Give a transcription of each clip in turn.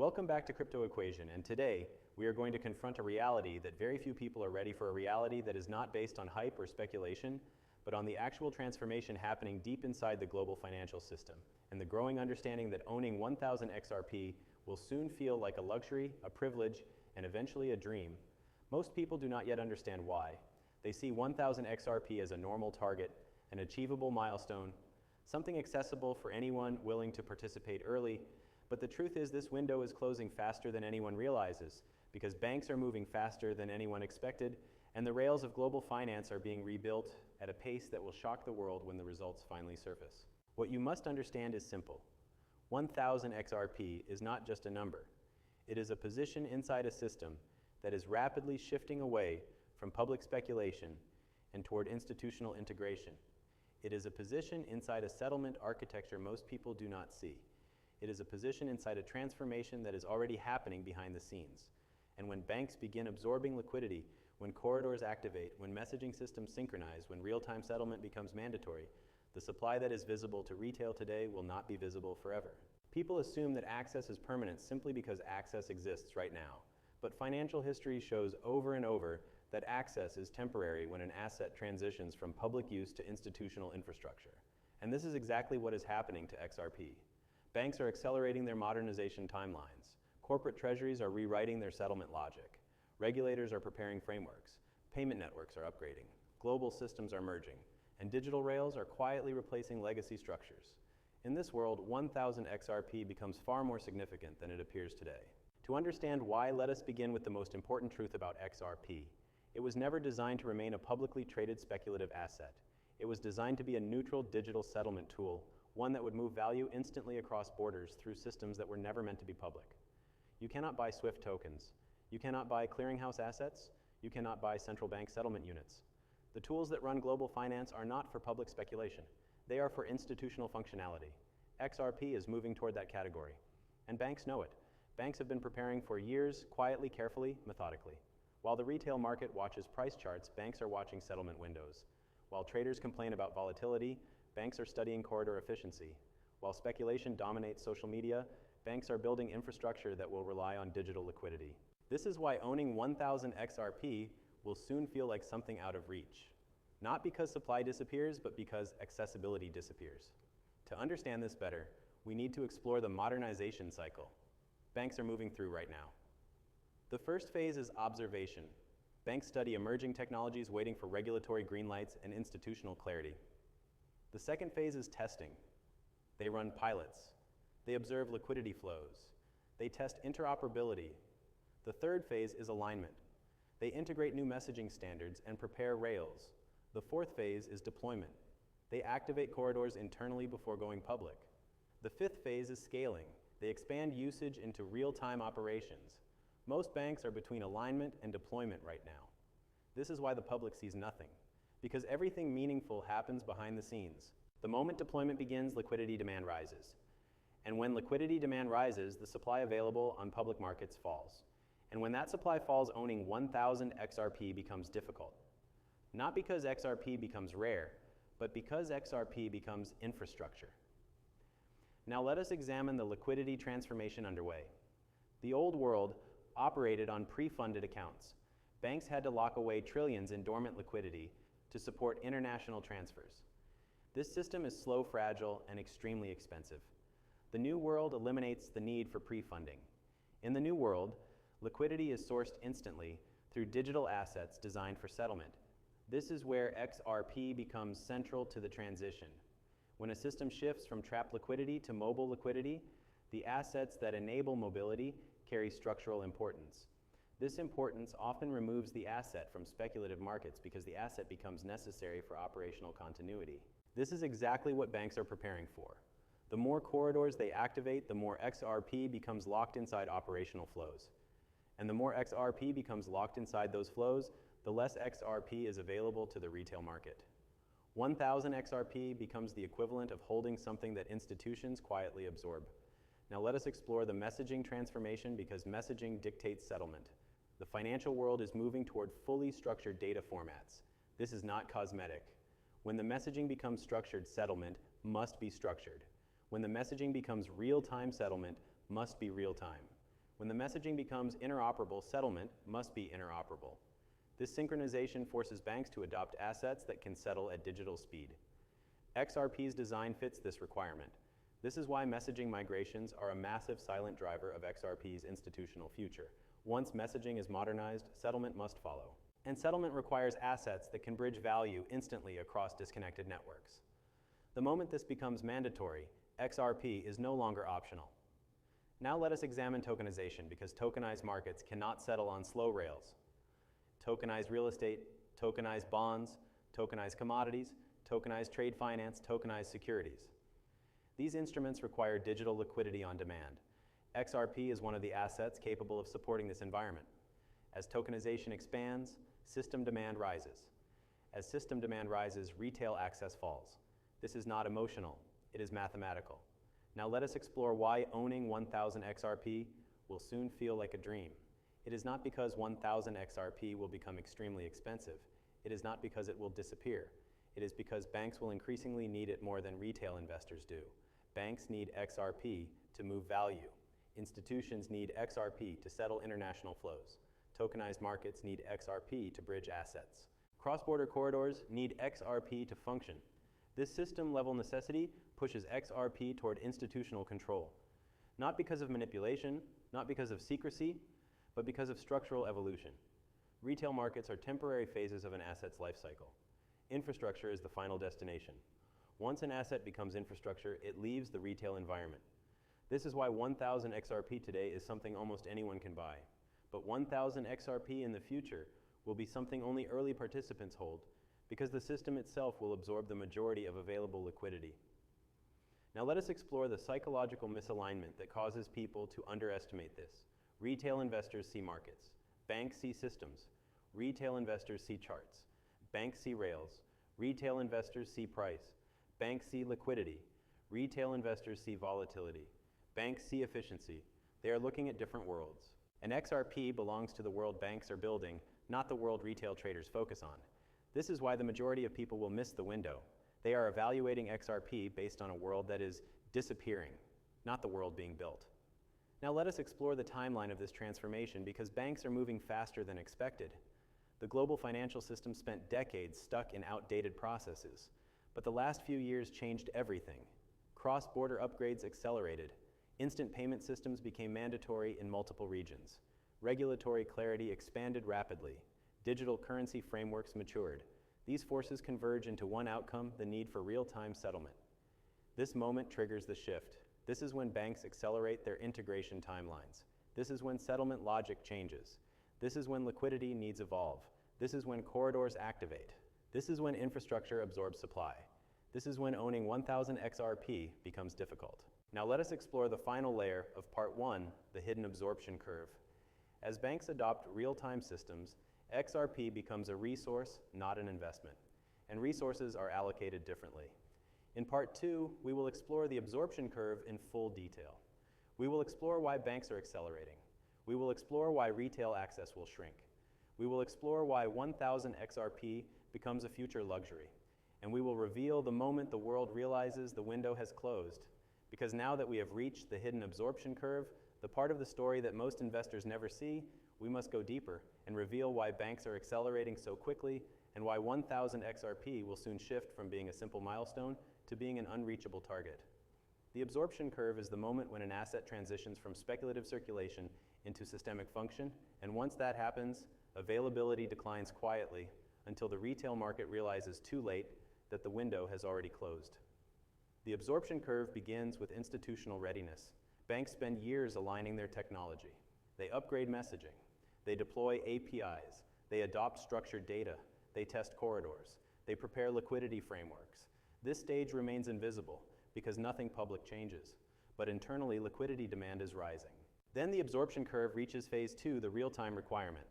Welcome back to Crypto Equation, and today we are going to confront a reality that very few people are ready for, a reality that is not based on hype or speculation, but on the actual transformation happening deep inside the global financial system, and the growing understanding that owning 1,000 XRP will soon feel like a luxury, a privilege, and eventually a dream. Most people do not yet understand why. They see 1,000 XRP as a normal target, an achievable milestone, something accessible for anyone willing to participate early. But the truth is, this window is closing faster than anyone realizes, because banks are moving faster than anyone expected, and the rails of global finance are being rebuilt at a pace that will shock the world when the results finally surface. What you must understand is simple. 1,000 XRP is not just a number. It is a position inside a system that is rapidly shifting away from public speculation and toward institutional integration. It is a position inside a settlement architecture most people do not see. It is a position inside a transformation that is already happening behind the scenes. And when banks begin absorbing liquidity, when corridors activate, when messaging systems synchronize, when real-time settlement becomes mandatory, the supply that is visible to retail today will not be visible forever. People assume that access is permanent simply because access exists right now. But financial history shows over and over that access is temporary when an asset transitions from public use to institutional infrastructure. And this is exactly what is happening to XRP. Banks are accelerating their modernization timelines. Corporate treasuries are rewriting their settlement logic. Regulators are preparing frameworks. Payment networks are upgrading. Global systems are merging. And digital rails are quietly replacing legacy structures. In this world, 1,000 XRP becomes far more significant than it appears today. To understand why, let us begin with the most important truth about XRP. It was never designed to remain a publicly traded speculative asset. It was designed to be a neutral digital settlement tool, one that would move value instantly across borders through systems that were never meant to be public. You cannot buy SWIFT tokens. You cannot buy clearinghouse assets. You cannot buy central bank settlement units. The tools that run global finance are not for public speculation. They are for institutional functionality. XRP is moving toward that category. And banks know it. Banks have been preparing for years, quietly, carefully, methodically. While the retail market watches price charts, banks are watching settlement windows. While traders complain about volatility, banks are studying corridor efficiency. While speculation dominates social media, banks are building infrastructure that will rely on digital liquidity. This is why owning 1,000 XRP will soon feel like something out of reach. Not because supply disappears, but because accessibility disappears. To understand this better, we need to explore the modernization cycle banks are moving through right now. The first phase is observation. Banks study emerging technologies, waiting for regulatory green lights and institutional clarity. The second phase is testing. They run pilots. They observe liquidity flows. They test interoperability. The third phase is alignment. They integrate new messaging standards and prepare rails. The fourth phase is deployment. They activate corridors internally before going public. The fifth phase is scaling. They expand usage into real-time operations. Most banks are between alignment and deployment right now. This is why the public sees nothing, because everything meaningful happens behind the scenes. The moment deployment begins, liquidity demand rises. And when liquidity demand rises, the supply available on public markets falls. And when that supply falls, owning 1,000 XRP becomes difficult. Not because XRP becomes rare, but because XRP becomes infrastructure. Now let us examine the liquidity transformation underway. The old world operated on pre-funded accounts. Banks had to lock away trillions in dormant liquidity to support international transfers. This system is slow, fragile, and extremely expensive. The new world eliminates the need for pre-funding. In the new world, liquidity is sourced instantly through digital assets designed for settlement. This is where XRP becomes central to the transition. When a system shifts from trapped liquidity to mobile liquidity, the assets that enable mobility carry structural importance. This importance often removes the asset from speculative markets because the asset becomes necessary for operational continuity. This is exactly what banks are preparing for. The more corridors they activate, the more XRP becomes locked inside operational flows. And the more XRP becomes locked inside those flows, the less XRP is available to the retail market. 1,000 XRP becomes the equivalent of holding something that institutions quietly absorb. Now let us explore the messaging transformation, because messaging dictates settlement. The financial world is moving toward fully structured data formats. This is not cosmetic. When the messaging becomes structured, settlement must be structured. When the messaging becomes real-time, settlement must be real-time. When the messaging becomes interoperable, settlement must be interoperable. This synchronization forces banks to adopt assets that can settle at digital speed. XRP's design fits this requirement. This is why messaging migrations are a massive silent driver of XRP's institutional future. Once messaging is modernized, settlement must follow. And settlement requires assets that can bridge value instantly across disconnected networks. The moment this becomes mandatory, XRP is no longer optional. Now let us examine tokenization, because tokenized markets cannot settle on slow rails. Tokenized real estate, tokenized bonds, tokenized commodities, tokenized trade finance, tokenized securities. These instruments require digital liquidity on demand. XRP is one of the assets capable of supporting this environment. As tokenization expands, system demand rises. As system demand rises, retail access falls. This is not emotional, it is mathematical. Now let us explore why owning 1,000 XRP will soon feel like a dream. It is not because 1,000 XRP will become extremely expensive. It is not because it will disappear. It is because banks will increasingly need it more than retail investors do. Banks need XRP to move value. Institutions need XRP to settle international flows. Tokenized markets need XRP to bridge assets. Cross-border corridors need XRP to function. This system-level necessity pushes XRP toward institutional control, not because of manipulation, not because of secrecy, but because of structural evolution. Retail markets are temporary phases of an asset's life cycle. Infrastructure is the final destination. Once an asset becomes infrastructure, it leaves the retail environment. This is why 1,000 XRP today is something almost anyone can buy. But 1,000 XRP in the future will be something only early participants hold, because the system itself will absorb the majority of available liquidity. Now let us explore the psychological misalignment that causes people to underestimate this. Retail investors see markets. Banks see systems. Retail investors see charts. Banks see rails. Retail investors see price. Banks see liquidity. Retail investors see volatility. Banks see efficiency. They are looking at different worlds. And XRP belongs to the world banks are building, not the world retail traders focus on. This is why the majority of people will miss the window. They are evaluating XRP based on a world that is disappearing, not the world being built. Now let us explore the timeline of this transformation, because banks are moving faster than expected. The global financial system spent decades stuck in outdated processes, but the last few years changed everything. Cross-border upgrades accelerated. Instant payment systems became mandatory in multiple regions. Regulatory clarity expanded rapidly. Digital currency frameworks matured. These forces converge into one outcome: the need for real-time settlement. This moment triggers the shift. This is when banks accelerate their integration timelines. This is when settlement logic changes. This is when liquidity needs evolve. This is when corridors activate. This is when infrastructure absorbs supply. This is when owning 1,000 XRP becomes difficult. Now let us explore the final layer of part 1, the hidden absorption curve. As banks adopt real-time systems, XRP becomes a resource, not an investment, and resources are allocated differently. In part 2, we will explore the absorption curve in full detail. We will explore why banks are accelerating. We will explore why retail access will shrink. We will explore why 1,000 XRP becomes a future luxury. And we will reveal the moment the world realizes the window has closed. Because now that we have reached the hidden absorption curve, the part of the story that most investors never see, we must go deeper and reveal why banks are accelerating so quickly, and why 1,000 XRP will soon shift from being a simple milestone to being an unreachable target. The absorption curve is the moment when an asset transitions from speculative circulation into systemic function, and once that happens, availability declines quietly until the retail market realizes too late that the window has already closed. The absorption curve begins with institutional readiness. Banks spend years aligning their technology. They upgrade messaging. They deploy APIs. They adopt structured data. They test corridors. They prepare liquidity frameworks. This stage remains invisible because nothing public changes, but internally liquidity demand is rising. Then the absorption curve reaches phase 2, the real-time requirement.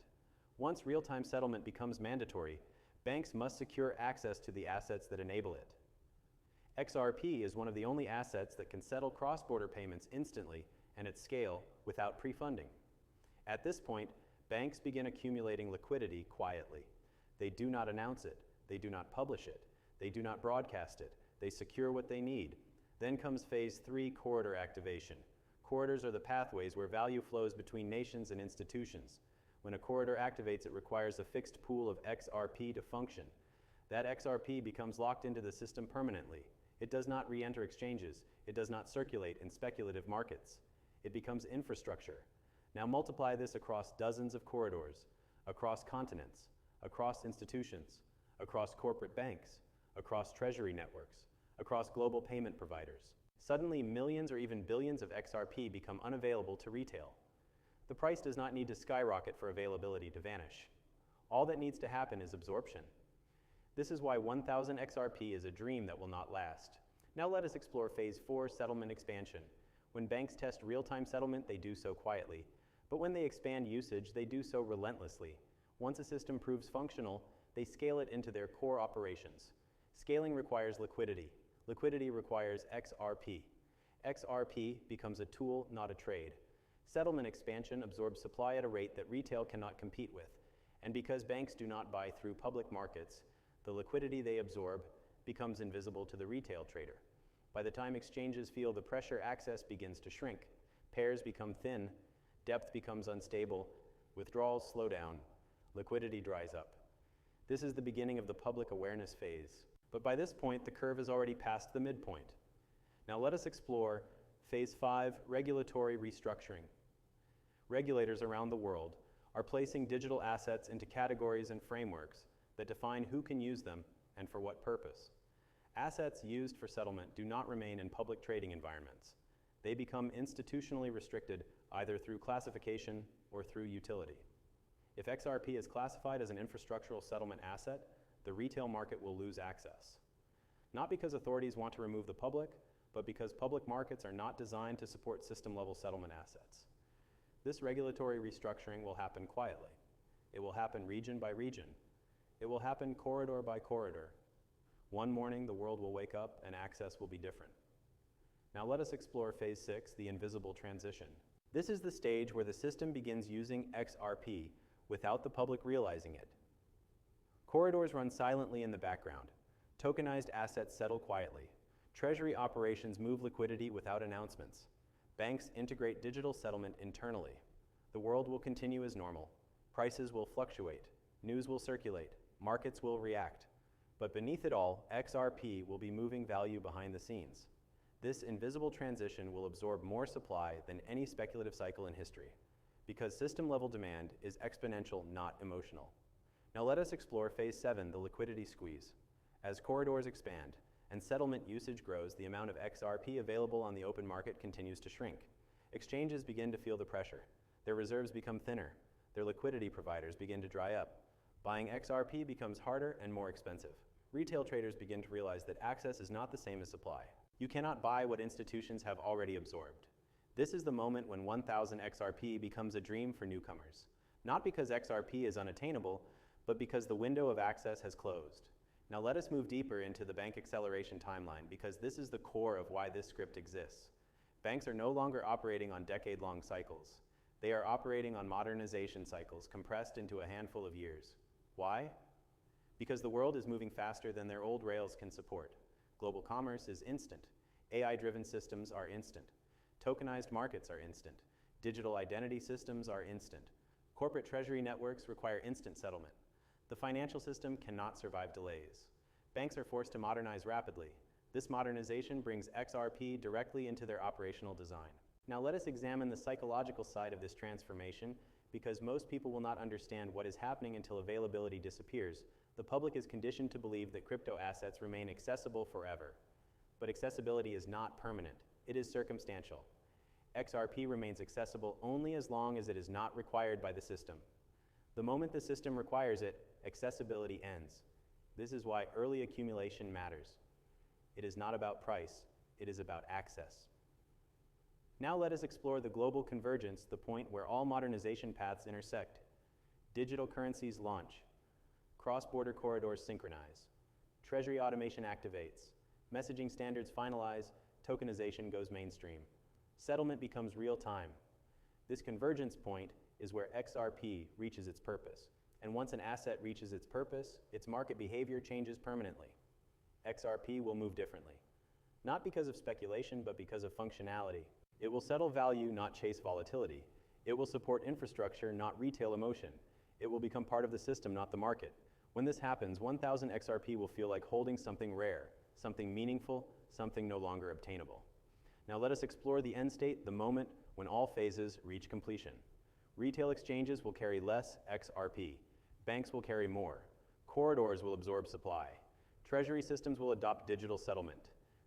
Once real-time settlement becomes mandatory, banks must secure access to the assets that enable it. XRP is one of the only assets that can settle cross-border payments instantly and at scale without pre-funding. At this point, banks begin accumulating liquidity quietly. They do not announce it. They do not publish it. They do not broadcast it. They secure what they need. Then comes phase 3, corridor activation. Corridors are the pathways where value flows between nations and institutions. When a corridor activates, it requires a fixed pool of XRP to function. That XRP becomes locked into the system permanently. It does not re-enter exchanges. It does not circulate in speculative markets. It becomes infrastructure. Now multiply this across dozens of corridors, across continents, across institutions, across corporate banks, across treasury networks, across global payment providers. Suddenly, millions or even billions of XRP become unavailable to retail. The price does not need to skyrocket for availability to vanish. All that needs to happen is absorption. This is why 1,000 XRP is a dream that will not last. Now let us explore Phase 4, settlement expansion. When banks test real-time settlement, they do so quietly. But when they expand usage, they do so relentlessly. Once a system proves functional, they scale it into their core operations. Scaling requires liquidity. Liquidity requires XRP. XRP becomes a tool, not a trade. Settlement expansion absorbs supply at a rate that retail cannot compete with. And because banks do not buy through public markets, the liquidity they absorb becomes invisible to the retail trader. By the time exchanges feel the pressure, access begins to shrink. Pairs become thin, depth becomes unstable, withdrawals slow down, liquidity dries up. This is the beginning of the public awareness phase. But by this point, the curve is already past the midpoint. Now let us explore Phase 5, regulatory restructuring. Regulators around the world are placing digital assets into categories and frameworks that define who can use them and for what purpose. Assets used for settlement do not remain in public trading environments. They become institutionally restricted either through classification or through utility. If XRP is classified as an infrastructural settlement asset, the retail market will lose access. Not because authorities want to remove the public, but because public markets are not designed to support system-level settlement assets. This regulatory restructuring will happen quietly. It will happen region by region. It will happen corridor by corridor. One morning, the world will wake up and access will be different. Now let us explore Phase 6, the invisible transition. This is the stage where the system begins using XRP without the public realizing it. Corridors run silently in the background. Tokenized assets settle quietly. Treasury operations move liquidity without announcements. Banks integrate digital settlement internally. The world will continue as normal. Prices will fluctuate. News will circulate. Markets will react. But beneath it all, XRP will be moving value behind the scenes. This invisible transition will absorb more supply than any speculative cycle in history, because system-level demand is exponential, not emotional. Now let us explore Phase 7, the liquidity squeeze. As corridors expand and settlement usage grows, the amount of XRP available on the open market continues to shrink. Exchanges begin to feel the pressure. Their reserves become thinner. Their liquidity providers begin to dry up. Buying XRP becomes harder and more expensive. Retail traders begin to realize that access is not the same as supply. You cannot buy what institutions have already absorbed. This is the moment when 1,000 XRP becomes a dream for newcomers. Not because XRP is unattainable, but because the window of access has closed. Now let us move deeper into the bank acceleration timeline, because this is the core of why this script exists. Banks are no longer operating on decade-long cycles. They are operating on modernization cycles compressed into a handful of years. Why? Because the world is moving faster than their old rails can support. Global commerce is instant. AI-driven systems are instant. Tokenized markets are instant. Digital identity systems are instant. Corporate treasury networks require instant settlement. The financial system cannot survive delays. Banks are forced to modernize rapidly. This modernization brings XRP directly into their operational design. Now let us examine the psychological side of this transformation, because most people will not understand what is happening until availability disappears. The public is conditioned to believe that crypto assets remain accessible forever. But accessibility is not permanent. It is circumstantial. XRP remains accessible only as long as it is not required by the system. The moment the system requires it, accessibility ends. This is why early accumulation matters. It is not about price, it is about access. Now let us explore the global convergence, the point where all modernization paths intersect. Digital currencies launch. Cross-border corridors synchronize. Treasury automation activates. Messaging standards finalize. Tokenization goes mainstream. Settlement becomes real-time. This convergence point is where XRP reaches its purpose. And once an asset reaches its purpose, its market behavior changes permanently. XRP will move differently. Not because of speculation, but because of functionality. It will settle value, not chase volatility. It will support infrastructure, not retail emotion. It will become part of the system, not the market. When this happens, 1000 XRP will feel like holding something rare, something meaningful, something no longer obtainable. Now let us explore the end state, the moment when all phases reach completion. Retail exchanges will carry less XRP. Banks will carry more. Corridors will absorb supply. Treasury systems will adopt digital settlement.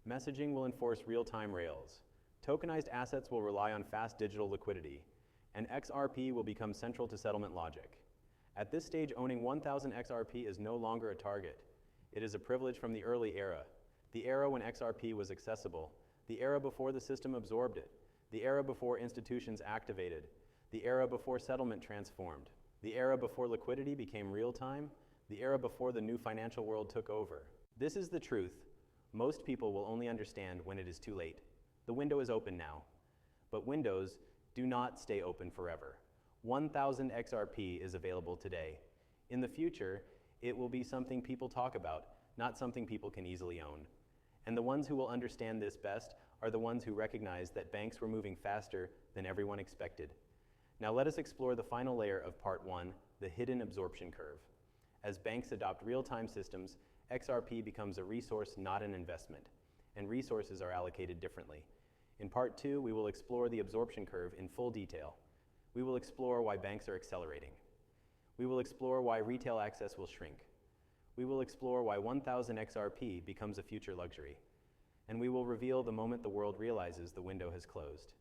Messaging will enforce real-time rails. Tokenized assets will rely on fast digital liquidity. And XRP will become central to settlement logic. At this stage, owning 1000 XRP is no longer a target. It is a privilege from the early era, the era when XRP was accessible, the era before the system absorbed it, the era before institutions activated, the era before settlement transformed, the era before liquidity became real-time, the era before the new financial world took over. This is the truth. Most people will only understand when it is too late. The window is open now. But windows do not stay open forever. 1000 XRP is available today. In the future, it will be something people talk about, not something people can easily own. And the ones who will understand this best are the ones who recognize that banks were moving faster than everyone expected. Now let us explore the final layer of part 1, the hidden absorption curve. As banks adopt real-time systems, XRP becomes a resource, not an investment, and resources are allocated differently. In part 2, we will explore the absorption curve in full detail. We will explore why banks are accelerating. We will explore why retail access will shrink. We will explore why 1000 XRP becomes a future luxury. And we will reveal the moment the world realizes the window has closed.